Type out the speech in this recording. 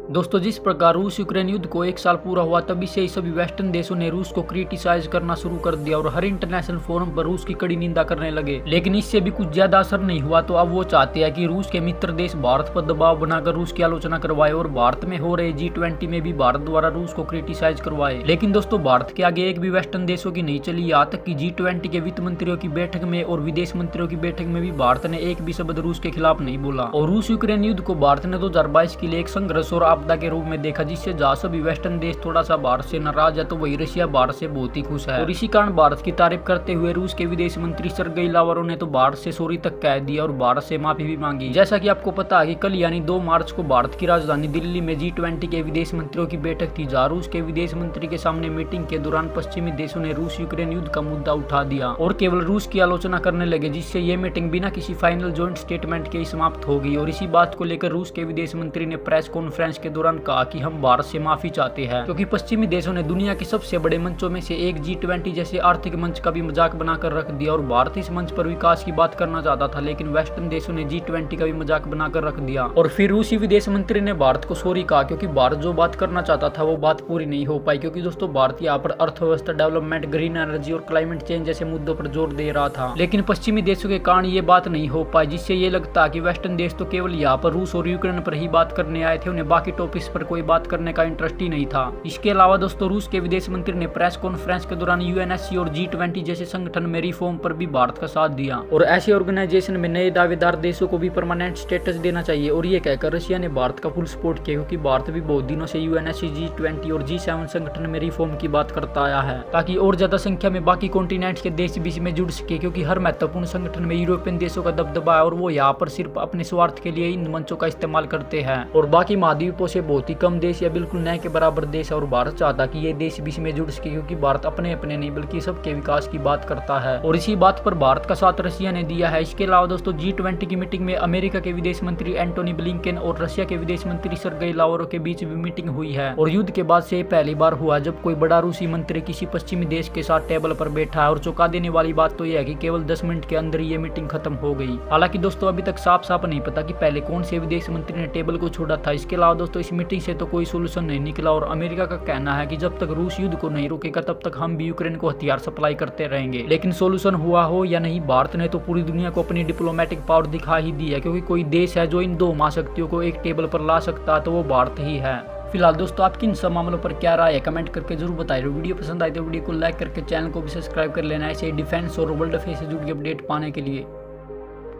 दोस्तों, जिस प्रकार रूस यूक्रेन युद्ध को एक साल पूरा हुआ तभी से ही सभी वेस्टर्न देशों ने रूस को क्रिटिसाइज करना शुरू कर दिया और हर इंटरनेशनल फोरम पर रूस की कड़ी निंदा करने लगे। लेकिन इससे भी कुछ ज्यादा असर नहीं हुआ, तो अब वो चाहते हैं कि रूस के मित्र देश भारत पर दबाव बनाकर रूस की आलोचना करवाए और भारत में हो रहे G20 में भी भारत द्वारा रूस को क्रिटिसाइज करवाए। लेकिन दोस्तों, भारत के आगे एक भी वेस्टर्न देशों की नहीं चली, यहाँ तक कि G20 के वित्त मंत्रियों की बैठक में और विदेश मंत्रियों की बैठक में भी भारत ने एक भी शब्द रूस के खिलाफ नहीं बोला। और रूस यूक्रेन युद्ध को भारत ने 2022 के लिए एक संघर्ष और आपदा के रूप में देखा, जिससे जहाँ सभी वेस्टर्न देश थोड़ा सा भारत से नाराज है, तो वही रशिया भारत से बहुत ही खुश है। और इसी कारण भारत की तारीफ करते हुए रूस के विदेश मंत्री सर्गेई लावरोव ने तो भारत से सॉरी तक कह दिया और भारत से माफी भी मांगी। जैसा कि आपको पता है कि कल यानी 2 मार्च को भारत की राजधानी दिल्ली में G20 के विदेश मंत्रियों की बैठक थी, जहाँ रूस के विदेश मंत्री के सामने मीटिंग के दौरान पश्चिमी देशों ने रूस यूक्रेन युद्ध का मुद्दा उठा दिया और केवल रूस की आलोचना करने लगे, जिससे ये मीटिंग बिना किसी फाइनल जॉइंट स्टेटमेंट के ही समाप्त हो गई। और इसी बात को लेकर रूस के विदेश मंत्री ने प्रेस कॉन्फ्रेंस के दौरान कहा कि हम भारत से माफी चाहते हैं, क्योंकि पश्चिमी देशों ने दुनिया के सबसे बड़े मंचों में से एक G20 जैसे आर्थिक मंच का भी मजाक बनाकर रख दिया और भारत इस मंच पर विकास की बात करना चाहता था, लेकिन वेस्टर्न देशों ने G20 का भी मजाक बनाकर रख दिया। और फिर रूसी विदेश मंत्री ने भारत को सॉरी कहा, क्योंकि भारत जो बात करना चाहता था वो बात पूरी नहीं हो पाई, क्योंकि दोस्तों भारत यहाँ पर अर्थव्यवस्था डेवलपमेंट, ग्रीन एनर्जी और क्लाइमेट चेंज जैसे मुद्दों पर जोर दे रहा था। लेकिन पश्चिमी देशों के कारण ये बात नहीं हो पाई, जिससे ये लगता कि वेस्टर्न देश तो केवल यहाँ पर रूस और यूक्रेन पर ही बात करने आए थे, उन्हें बाकी टॉपिक्स पर कोई बात करने का इंटरेस्ट ही नहीं था। इसके अलावा दोस्तों, रूस के विदेश मंत्री ने प्रेस कॉन्फ्रेंस के दौरान UNSC और G20 जैसे संगठन में रिफॉर्म पर भी भारत का साथ दिया और ऐसे ऑर्गेनाइजेशन में नए दावेदार देशों को भी परमानेंट स्टेटस देना चाहिए। और ये कहकर रशिया ने भारत का फुल सपोर्ट किया, क्योंकि भारत भी बहुत दिनों से UNSC, G20 और G7 संगठन में रिफॉर्म की बात करता आया है, ताकि और ज्यादा संख्या में बाकी कॉन्टिनेंट्स के देश भी इसमें जुड़ सके, क्योंकि हर महत्वपूर्ण संगठन में यूरोपियन देशों का दबदबा है और वो यहाँ पर सिर्फ अपने स्वार्थ के लिए इन मंचों का इस्तेमाल करते हैं। और बाकी महाद्वीपों से बहुत ही कम देश या बिल्कुल न के बराबर देश और भारत चाहता कि ये देश भी इसमें जुड़ सके, क्योंकि भारत अपने अपने नहीं बल्कि सबके विकास की बात करता है और इसी बात पर भारत का साथ रशिया ने दिया है। इसके अलावा दोस्तों, G20 की मीटिंग में अमेरिका के विदेश मंत्री एंटोनी ब्लिंकन और रशिया के विदेश मंत्री सर्गेई लावरोव के बीच भी मीटिंग हुई है और युद्ध के बाद से पहली बार हुआ जब कोई बड़ा रूसी मंत्री किसी पश्चिमी देश के साथ टेबल पर बैठा है। और चौंका देने वाली बात तो यह है कि केवल 10 मिनट के अंदर ये मीटिंग खत्म हो गई। हालांकि दोस्तों, अभी तक साफ साफ नहीं पता कि पहले कौन से विदेश मंत्री ने टेबल को छोड़ा था। इसके अलावा दोस्तों, इस मीटिंग से तो कोई सोल्यूशन नहीं निकला और अमेरिका का कहना है कि जब तक रूस युद्ध को नहीं रोकेगा तब तक हम भी यूक्रेन को हथियार सप्लाई करते रहेंगे। लेकिन सोल्यूशन हुआ हो या नहीं, भारत ने तो पूरी दुनिया को अपनी डिप्लोमेटिक पावर दिखा ही दी है, क्योंकि कोई देश है जो इन दो महाशक्तियों को एक टेबल पर ला सकता है तो वो भारत ही है। फिलहाल दोस्तों, आपकी इन सब मामलों पर क्या राय है कमेंट करके जरूर बताइए। वीडियो पसंद आए तो वीडियो को लाइक करके चैनल को भी सब्सक्राइब कर लेना, ऐसे डिफेंस और वर्ल्ड अफेयर से जुड़ी अपडेट पाने के लिए।